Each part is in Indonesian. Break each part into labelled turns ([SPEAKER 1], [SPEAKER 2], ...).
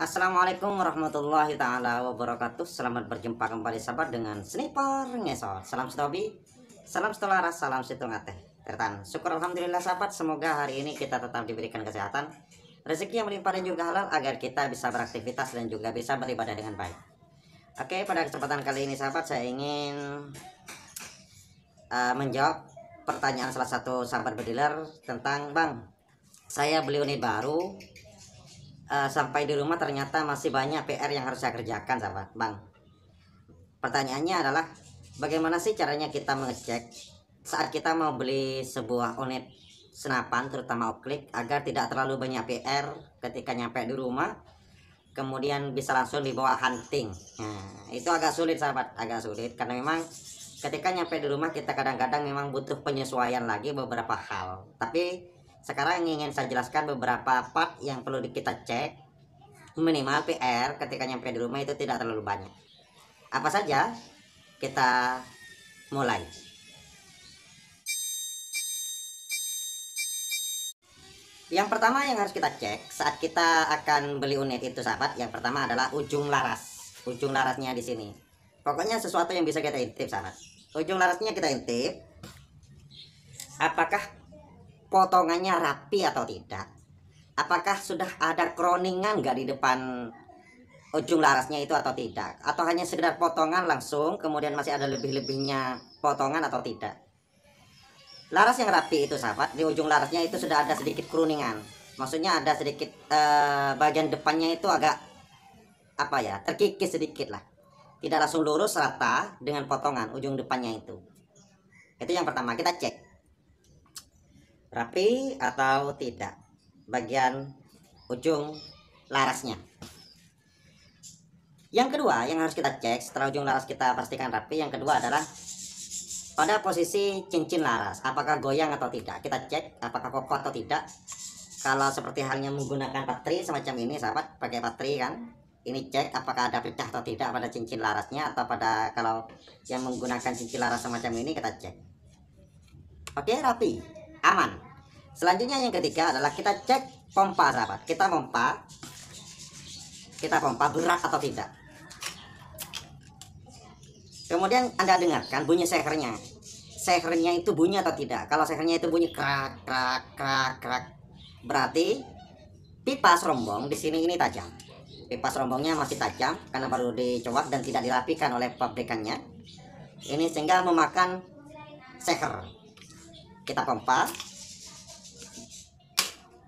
[SPEAKER 1] Assalamualaikum warahmatullahi taala wabarakatuh. Selamat berjumpa kembali sahabat dengan Sniper Ngesot. Salam stobi, salam setularas, salam situng ateh. Tertan, syukur alhamdulillah sahabat. Semoga hari ini kita tetap diberikan kesehatan, rezeki yang melimpah dan juga halal agar kita bisa beraktivitas dan juga bisa beribadah dengan baik. Oke, pada kesempatan kali ini sahabat, saya ingin menjawab pertanyaan salah satu sahabat bediler tentang, Bang, saya beli unit baru, sampai di rumah ternyata masih banyak PR yang harus saya kerjakan sahabat. Bang, pertanyaannya adalah bagaimana sih caranya kita mengecek saat kita mau beli sebuah unit senapan terutama oklik agar tidak terlalu banyak PR ketika nyampe di rumah, kemudian bisa langsung dibawa hunting. Nah, itu agak sulit sahabat, agak sulit karena memang ketika nyampe di rumah kita kadang-kadang memang butuh penyesuaian lagi beberapa hal. Tapi sekarang ingin saya jelaskan beberapa part yang perlu kita cek minimal PR ketika nyampe di rumah itu tidak terlalu banyak. Apa saja? Kita mulai. Yang pertama yang harus kita cek saat kita akan beli unit itu sahabat, yang pertama adalah ujung laras. Ujung larasnya di sini. Pokoknya sesuatu yang bisa kita intip sahabat. Ujung larasnya kita intip. Apakah potongannya rapi atau tidak? Apakah sudah ada kroningan nggak di depan ujung larasnya itu atau tidak? Atau hanya sekedar potongan langsung kemudian masih ada lebih-lebihnya potongan atau tidak? Laras yang rapi itu sahabat, di ujung larasnya itu sudah ada sedikit kroningan. Maksudnya ada sedikit bagian depannya itu agak apa ya, terkikis sedikit lah. Tidak langsung lurus rata dengan potongan ujung depannya itu. Itu yang pertama, kita cek rapi atau tidak bagian ujung larasnya. Yang kedua yang harus kita cek setelah ujung laras kita pastikan rapi, yang kedua adalah pada posisi cincin laras, apakah goyang atau tidak. Kita cek apakah kokoh atau tidak. Kalau seperti halnya menggunakan patri semacam ini sahabat, pakai patri kan, ini cek apakah ada pecah atau tidak pada cincin larasnya, atau pada kalau yang menggunakan cincin laras semacam ini kita cek. Oke, rapi, aman. Selanjutnya yang ketiga adalah kita cek pompa sahabat. Kita pompa berat atau tidak. Kemudian Anda dengarkan bunyi sehernya. Sehernya itu bunyi atau tidak. Kalau sehernya itu bunyi krak krak krak krak, berarti pipa serombong di sini ini tajam. Pipa serombongnya masih tajam karena baru dicowok dan tidak dirapikan oleh pabrikannya. Ini sehingga memakan seher. Kita pompa.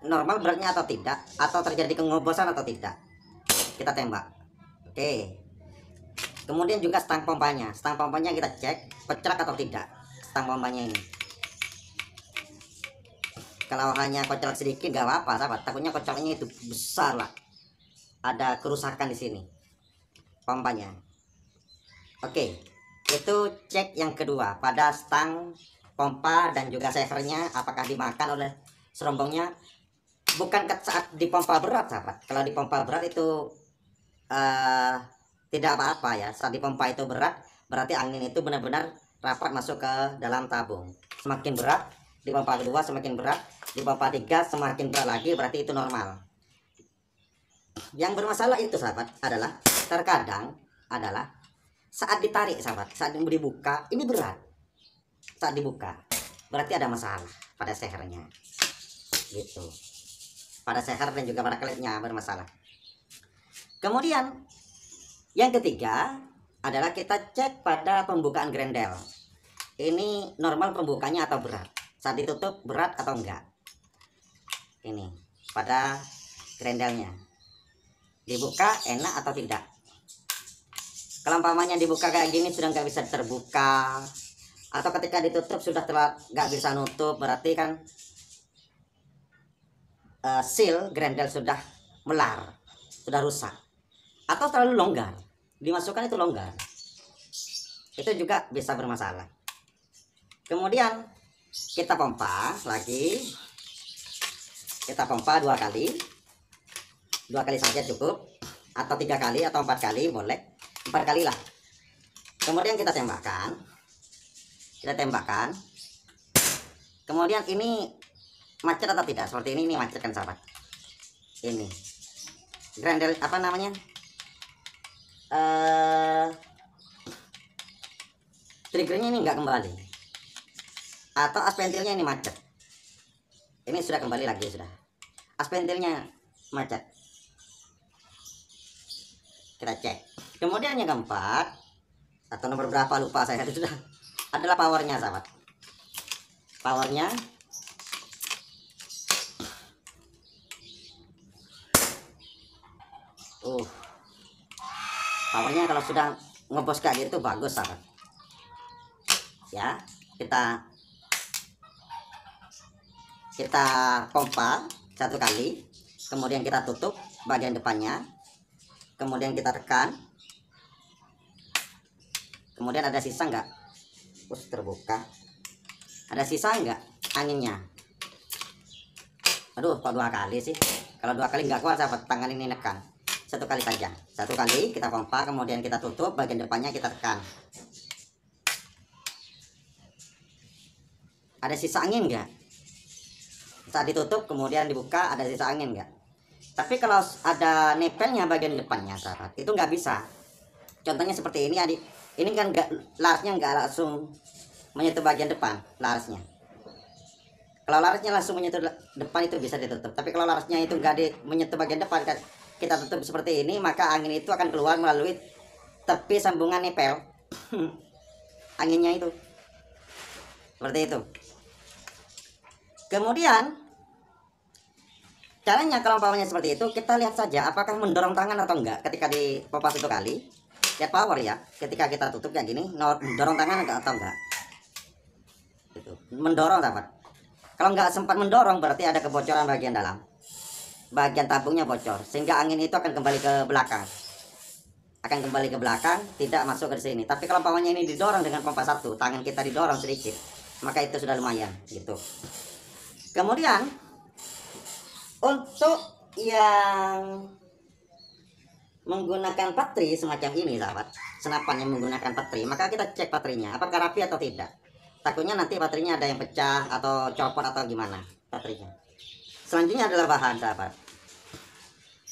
[SPEAKER 1] Normal beratnya atau tidak, atau terjadi kengobosan atau tidak, kita tembak. Oke, kemudian juga stang pompanya kita cek kocrak atau tidak. Stang pompanya ini kalau hanya kocrak sedikit gak apa-apa sahabat, takutnya kocraknya itu besar lah, ada kerusakan di sini pompanya. Oke, itu cek yang kedua pada stang pompa dan juga sehernya apakah dimakan oleh serombongnya. Bukan saat dipompa berat sahabat. Kalau dipompa berat itu tidak apa-apa ya. Saat dipompa itu berat berarti angin itu benar-benar rapat masuk ke dalam tabung. Semakin berat dipompa kedua semakin berat, dipompa tiga semakin berat lagi, berarti itu normal. Yang bermasalah itu sahabat adalah terkadang adalah saat ditarik sahabat, saat dibuka ini berat. Saat dibuka berarti ada masalah pada sehernya gitu. Pada seher dan juga pada klepnya bermasalah. Kemudian yang ketiga adalah kita cek pada pembukaan grendel. Ini normal pembukanya atau berat. Saat ditutup berat atau enggak. Ini pada grendelnya. Dibuka enak atau tidak. Kalau umpamanya dibuka kayak gini sudah nggak bisa terbuka, atau ketika ditutup sudah nggak bisa nutup, berarti kan seal grendel sudah melar, sudah rusak, atau terlalu longgar, dimasukkan itu longgar, itu juga bisa bermasalah. Kemudian kita pompa lagi, kita pompa dua kali saja cukup, atau 3 kali atau 4 kali boleh, 4 kali lah. Kemudian kita tembakkan, kemudian ini macet atau tidak. Seperti ini macet kan sahabat, ini grinder apa namanya, triggernya ini nggak kembali, atau as pentilnya ini macet. Ini sudah kembali lagi, sudah as pentilnya macet. Kita cek. Kemudian yang keempat atau nomor berapa lupa saya, itu sudah adalah powernya sahabat. Powernya powernya kalau sudah ngebos kayak gitu bagus sahabat ya. Kita pompa satu kali, kemudian kita tutup bagian depannya, kemudian kita tekan, kemudian ada sisa enggak, terbuka, ada sisa enggak anginnya. Aduh, kok 2 kali sih? Kalau 2 kali nggak kuat sahabat, tangan ini nekan. 1 kali saja, 1 kali kita pompa, kemudian kita tutup bagian depannya, kita tekan. Ada sisa angin enggak? Saat ditutup kemudian dibuka, ada sisa angin enggak? Tapi kalau ada nepelnya bagian depannya sahabat, itu nggak bisa. Contohnya seperti ini adik, ini kan larasnya nggak langsung menyentuh bagian depan larasnya. Kalau larasnya langsung menyentuh depan itu bisa ditutup, tapi kalau larasnya itu nggak menyentuh bagian depan, kita tutup seperti ini, maka angin itu akan keluar melalui tepi sambungan nepel. Anginnya itu seperti itu. Kemudian caranya kalau umpamanya seperti itu, kita lihat saja apakah mendorong tangan atau enggak ketika dipompa 1 kali. Lihat power ya, ketika kita tutup kayak gini, mendorong tangan atau enggak. Itu mendorong sahabat. Kalau nggak sempat mendorong berarti ada kebocoran bagian dalam, bagian tabungnya bocor, sehingga angin itu akan kembali ke belakang, tidak masuk ke sini. Tapi kalau umpamanya ini didorong dengan pompa 1, tangan kita didorong sedikit, maka itu sudah lumayan gitu. Kemudian untuk yang menggunakan baterai semacam ini sahabat, senapan yang menggunakan baterai, maka kita cek baterainya apakah rapi atau tidak. Takutnya nanti baterainya ada yang pecah atau copot atau gimana baterainya. Selanjutnya adalah bahan sahabat.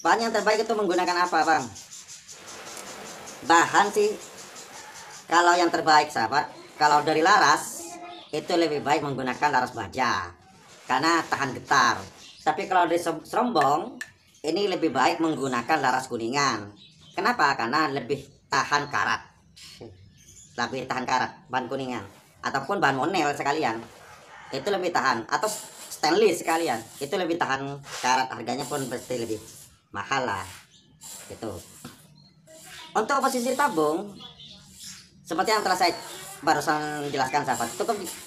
[SPEAKER 1] Bahan yang terbaik itu menggunakan apa bang? Bahan sih, kalau yang terbaik sahabat, kalau dari laras itu lebih baik menggunakan laras baja karena tahan getar. Tapi kalau dari serombong ini lebih baik menggunakan laras kuningan. Kenapa? Karena lebih tahan karat, bahan kuningan ataupun bahan monel sekalian itu lebih tahan, atau stainless sekalian itu lebih tahan karat, harganya pun pasti lebih mahal lah gitu. Untuk posisi tabung seperti yang telah saya barusan jelaskan sahabat,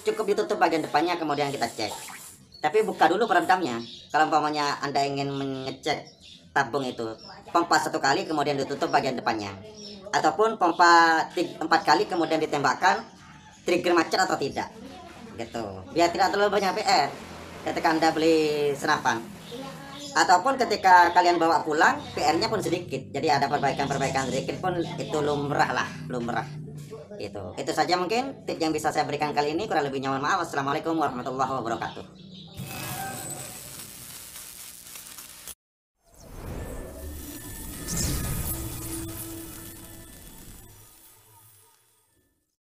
[SPEAKER 1] cukup ditutup bagian depannya, kemudian kita cek. Tapi buka dulu peredamnya. Kalau umpamanya Anda ingin mengecek tabung itu, pompa 1 kali kemudian ditutup bagian depannya, ataupun pompa 4 kali kemudian ditembakkan trigger macet atau tidak gitu, biar tidak terlalu banyak PR ketika Anda beli senapan, ataupun ketika kalian bawa pulang PR-nya pun sedikit, jadi ada perbaikan sedikit pun itu lumrah gitu. Itu saja mungkin tips yang bisa saya berikan kali ini, kurang lebihnya mohon maaf. Wassalamualaikum warahmatullahi wabarakatuh.